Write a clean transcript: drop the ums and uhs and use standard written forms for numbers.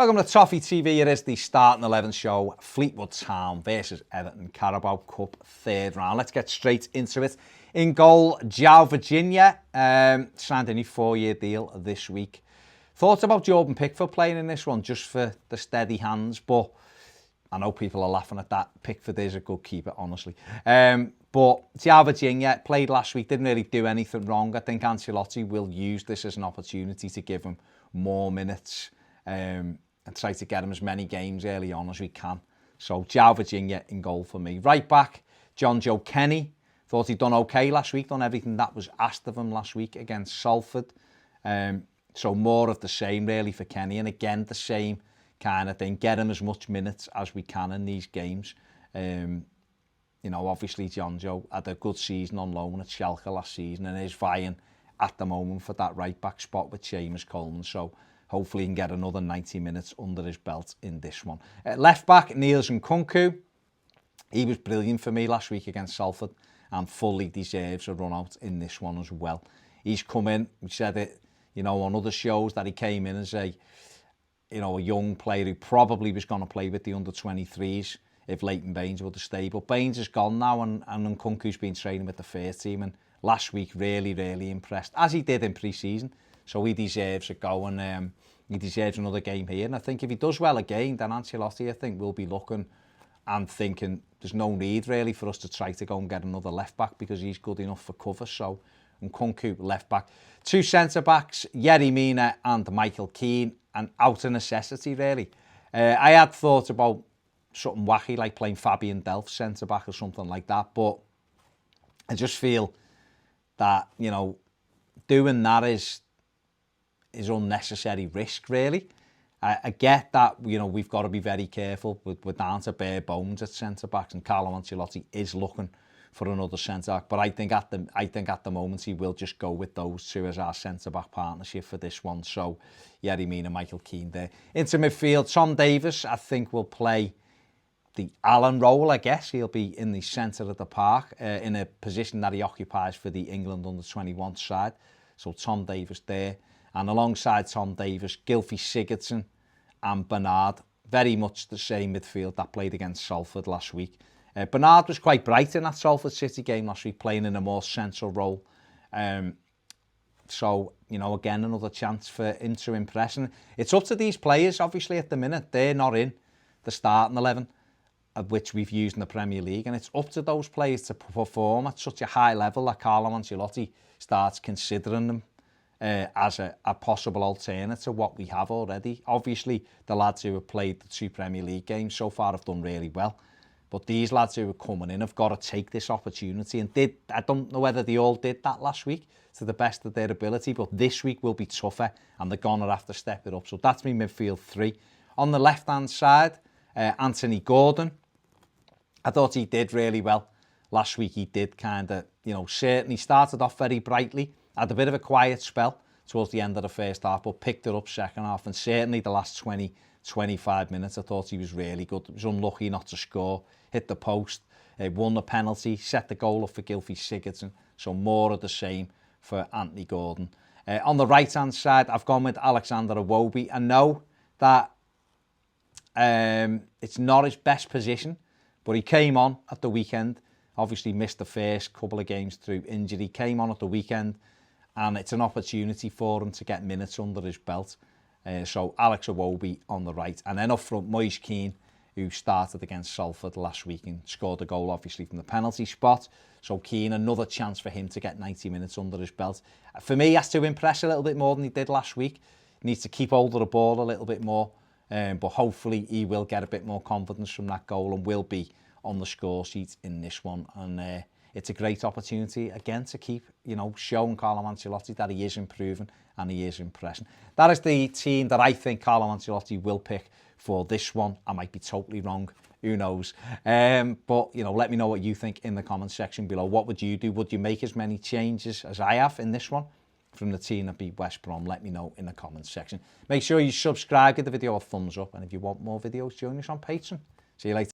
Welcome to Toffee TV. It is the Starting 11 show. Fleetwood Town versus Everton Carabao Cup third round. Let's get straight into it. In goal, João Virginia signed a new 4-year deal this week. Thoughts about Jordan Pickford playing in this one just for the steady hands, but I know people are laughing at that. Pickford is a good keeper, honestly. But João Virginia played last week, didn't really do anything wrong. I think Ancelotti will use this as an opportunity to give him more minutes and try to get him as many games early on as we can. So João Virginia in goal for me. Right back, John Joe Kenny. Thought he'd done okay last week, done everything that was asked of him last week against Salford. So more of the same really for Kenny. And again, the same kind of thing. Get him as much minutes as we can in these games. You know, obviously John Joe had a good season on loan at Schalke last season and is vying at the moment for that right back spot with Seamus Coleman. So hopefully he can get another 90 minutes under his belt in this one. Left back, Niels Nkunku. He was brilliant for me last week against Salford and fully deserves a run out in this one as well. He's come in, we said it, you know, on other shows that he came in as a young player who probably was going to play with the under-23s if Leighton Baines would have stayed. But Baines is gone now and Nkunku's been training with the first team and last week really, really impressed, as he did in pre-season. So he deserves a go and he deserves another game here. And I think if he does well again, then Ancelotti, I think, will be looking and thinking there's no need really for us to try to go and get another left back because he's good enough for cover. So Nkunku left back. Two centre backs, Yerry Mina and Michael Keane, and out of necessity really. I had thought about something wacky like playing Fabian Delph centre back or something like that, but I just feel that, you know, doing that is unnecessary risk really. I get that, you know, we've got to be very careful. We're down to bare bones at centre backs, and Carlo Ancelotti is looking for another centre back. But I think at the moment he will just go with those two as our centre back partnership for this one. So Yerry Mina and Michael Keane there. Into midfield, Tom Davies I think will play the Allen role. I guess he'll be in the centre of the park in a position that he occupies for the England under-21 side. So Tom Davies there. And alongside Tom Davies, Gylfi Sigurdsson and Bernard, very much the same midfield that played against Salford last week. Bernard was quite bright in that Salford City game last week, playing in a more central role. So, you know, again, another chance for him to impress. And it's up to these players, obviously, at the minute. They're not in the starting 11, of which we've used in the Premier League. And it's up to those players to perform at such a high level that Carlo Ancelotti starts considering them as a possible alternative to what we have already. Obviously, the lads who have played the 2 Premier League games so far have done really well. But these lads who are coming in have got to take this opportunity and I don't know whether they all did that last week to the best of their ability, but this week will be tougher and they're going to have to step it up. So that's me midfield 3. On the left-hand side, Anthony Gordon. I thought he did really well. Last week he did kind of, you know, certainly started off very brightly, had a bit of a quiet spell towards the end of the first half, but picked it up second half, and certainly the last 20-25 minutes I thought he was really good. He was unlucky not to score, hit the post, won the penalty, set the goal up for Gylfi Sigurdsson, so more of the same for Anthony Gordon. On the right hand side I've gone with Alexander Iwobi. I know that it's not his best position, but he came on at the weekend, obviously missed the first couple of games through injury, came on at the weekend, and it's an opportunity for him to get minutes under his belt. So Alex Iwobi on the right, and then up front Moise Keane, who started against Salford last week and scored a goal obviously from the penalty spot. So Keane, another chance for him to get 90 minutes under his belt. For me, he has to impress a little bit more than he did last week. He needs to keep hold of the ball a little bit more, but hopefully he will get a bit more confidence from that goal and will be on the score sheet in this one. And it's a great opportunity again to keep, you know, showing Carlo Ancelotti that he is improving and he is impressing. That is the team that I think Carlo Ancelotti will pick for this one. I might be totally wrong, who knows. But, you know, let me know what you think in the comments section below. What would you do? Would you make as many changes as I have in this one from the team that beat West Brom? Let me know in the comments section. Make sure you subscribe, give the video a thumbs up, and if you want more videos, join us on Patreon. See you later.